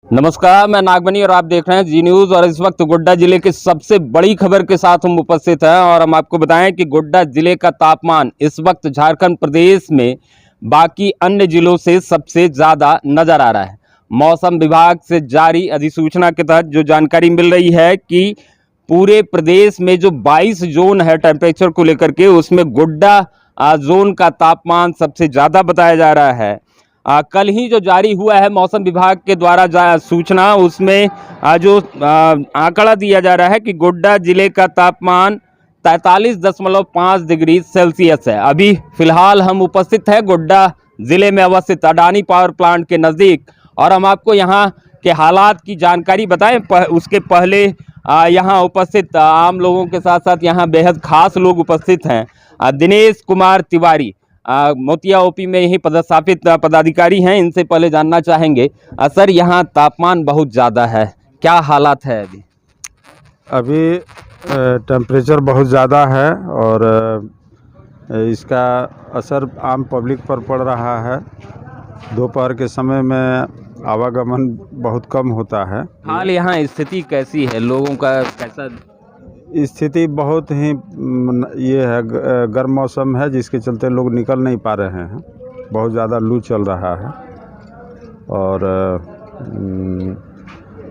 नमस्कार, मैं नागमणि और आप देख रहे हैं जी न्यूज़। और इस वक्त गोड्डा जिले की सबसे बड़ी खबर के साथ हम उपस्थित हैं और हम आपको बताएं कि गोड्डा जिले का तापमान इस वक्त झारखंड प्रदेश में बाकी अन्य जिलों से सबसे ज़्यादा नज़र आ रहा है। मौसम विभाग से जारी अधिसूचना के तहत जो जानकारी मिल रही है कि पूरे प्रदेश में जो 22 जोन है टेम्परेचर को लेकर के, उसमें गोड्डा जोन का तापमान सबसे ज़्यादा बताया जा रहा है। कल ही जो जारी हुआ है मौसम विभाग के द्वारा सूचना, उसमें जो आंकड़ा दिया जा रहा है कि गोड्डा जिले का तापमान 43.5 डिग्री सेल्सियस है। अभी फिलहाल हम उपस्थित हैं गोड्डा जिले में अवस्थित अडानी पावर प्लांट के नज़दीक और हम आपको यहाँ के हालात की जानकारी बताएं। उसके पहले यहाँ उपस्थित आम लोगों के साथ साथ यहाँ बेहद खास लोग उपस्थित हैं। दिनेश कुमार तिवारी मोतिया ओपी में ही पदस्थापित पदाधिकारी हैं। इनसे पहले जानना चाहेंगे, सर यहाँ तापमान बहुत ज़्यादा है, क्या हालात है अभी? अभी टेम्परेचर बहुत ज़्यादा है और इसका असर आम पब्लिक पर पड़ रहा है। दोपहर के समय में आवागमन बहुत कम होता है। हाल यहाँ स्थिति कैसी है, लोगों का कैसा? स्थिति बहुत ही ये है, गर्म मौसम है जिसके चलते लोग निकल नहीं पा रहे हैं। बहुत ज़्यादा लू चल रहा है और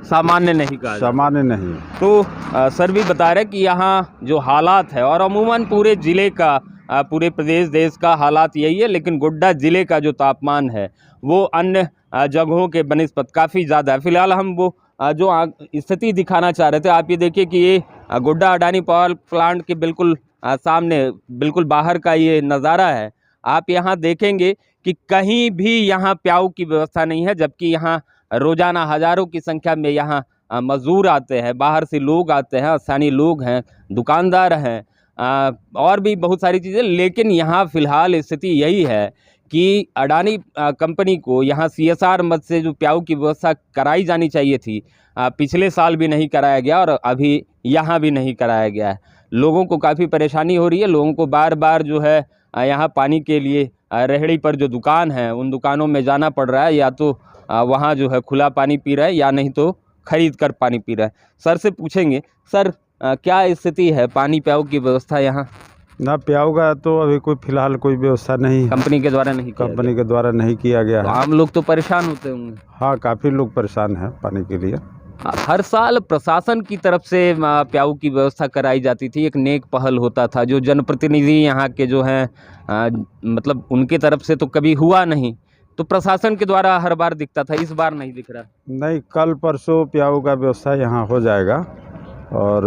सामान्य नहीं कहा, सामान्य नहीं। तो सर भी बता रहे कि यहाँ जो हालात है और अमूमन पूरे ज़िले का पूरे प्रदेश देश का हालात यही है, लेकिन गोड्डा ज़िले का जो तापमान है वो अन्य जगहों के बनिस्बत काफ़ी ज़्यादा है। फिलहाल हम वो जो स्थिति दिखाना चाह रहे थे, आप ये देखिए कि ये गोड्डा अडानी पावर प्लांट के बिल्कुल सामने, बिल्कुल बाहर का ये नज़ारा है। आप यहाँ देखेंगे कि कहीं भी यहाँ प्याऊ की व्यवस्था नहीं है, जबकि यहाँ रोज़ाना हज़ारों की संख्या में यहाँ मज़दूर आते हैं, बाहर से लोग आते हैं, स्थानीय लोग हैं, दुकानदार हैं, और भी बहुत सारी चीज़ें। लेकिन यहाँ फ़िलहाल स्थिति यही है कि अडानी कंपनी को यहाँ CSR मद से जो प्याऊ की व्यवस्था कराई जानी चाहिए थी, पिछले साल भी नहीं कराया गया और अभी यहाँ भी नहीं कराया गया है। लोगों को काफ़ी परेशानी हो रही है। लोगों को बार बार जो है यहाँ पानी के लिए रेहड़ी पर जो दुकान है उन दुकानों में जाना पड़ रहा है, या तो वहाँ जो है खुला पानी पी रहा है या नहीं तो खरीद कर पानी पी रहा है। सर से पूछेंगे, सर क्या स्थिति है पानी प्याऊ की व्यवस्था यहाँ? ना, प्याऊ का तो अभी कोई फिलहाल कोई व्यवस्था नहीं है। कंपनी के द्वारा नहीं, कंपनी के द्वारा नहीं किया गया है। आम लोग तो परेशान होते होंगे। हाँ, काफ़ी लोग परेशान हैं पानी के लिए। हर साल प्रशासन की तरफ से प्याऊ की व्यवस्था कराई जाती थी, एक नेक पहल होता था। जो जनप्रतिनिधि यहाँ के जो हैं मतलब उनके तरफ से तो कभी हुआ नहीं, तो प्रशासन के द्वारा हर बार दिखता था, इस बार नहीं दिख रहा। नहीं, कल परसों प्याऊ का व्यवस्था यहाँ हो जाएगा और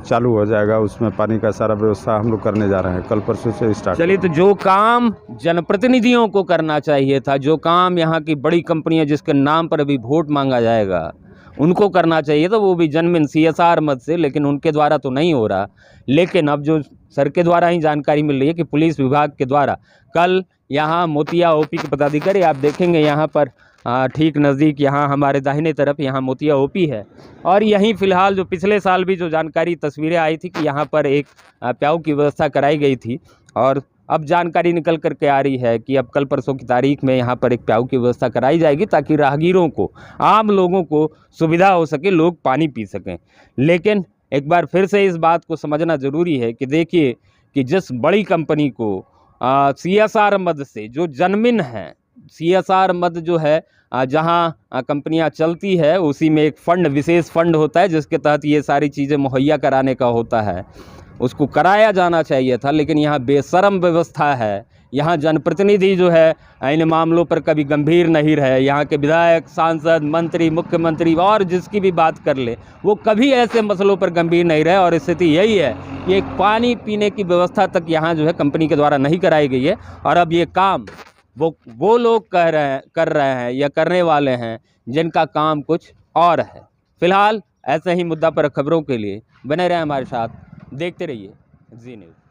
चालू हो जाएगा। उसमें पानी का सारा व्यवस्था हम लोग करने जा रहे हैं, कल परसों से स्टार्ट। चलिए, तो जो काम जनप्रतिनिधियों को करना चाहिए था, जो काम यहाँ की बड़ी कंपनियां जिसके नाम पर अभी वोट मांगा जाएगा उनको करना चाहिए था, वो भी जनमन CSR मद से, लेकिन उनके द्वारा तो नहीं हो रहा। लेकिन अब जो सर के द्वारा ही जानकारी मिल रही है कि पुलिस विभाग के द्वारा कल यहाँ मोतिया ओपी के पदाधिकारी, आप देखेंगे यहाँ पर ठीक नज़दीक, यहाँ हमारे दाहिने तरफ यहाँ मोतिया ओपी है और यहीं फ़िलहाल जो पिछले साल भी जो जानकारी तस्वीरें आई थी कि यहाँ पर एक प्याऊ की व्यवस्था कराई गई थी, और अब जानकारी निकल कर के आ रही है कि अब कल परसों की तारीख में यहाँ पर एक प्याऊ की व्यवस्था कराई जाएगी, ताकि राहगीरों को, आम लोगों को सुविधा हो सके, लोग पानी पी सकें। लेकिन एक बार फिर से इस बात को समझना ज़रूरी है कि देखिए कि जिस बड़ी कंपनी को CSR मद से, जो जनमिन है, CSR मद जो है जहां कंपनियां चलती है उसी में एक फ़ंड, विशेष फ़ंड होता है जिसके तहत ये सारी चीज़ें मुहैया कराने का होता है, उसको कराया जाना चाहिए था। लेकिन यहाँ बेशर्म व्यवस्था है। यहाँ जनप्रतिनिधि जो है इन मामलों पर कभी गंभीर नहीं रहे। यहाँ के विधायक, सांसद, मंत्री, मुख्यमंत्री और जिसकी भी बात कर ले, वो कभी ऐसे मसलों पर गंभीर नहीं रहे। और स्थिति यही है कि एक पानी पीने की व्यवस्था तक यहाँ जो है कंपनी के द्वारा नहीं कराई गई है। और अब ये काम वो लोग कर रहे हैं या करने वाले हैं जिनका काम कुछ और है। फिलहाल ऐसे ही मुद्दा पर खबरों के लिए बने रहें हमारे साथ, देखते रहिए जी न्यूज़।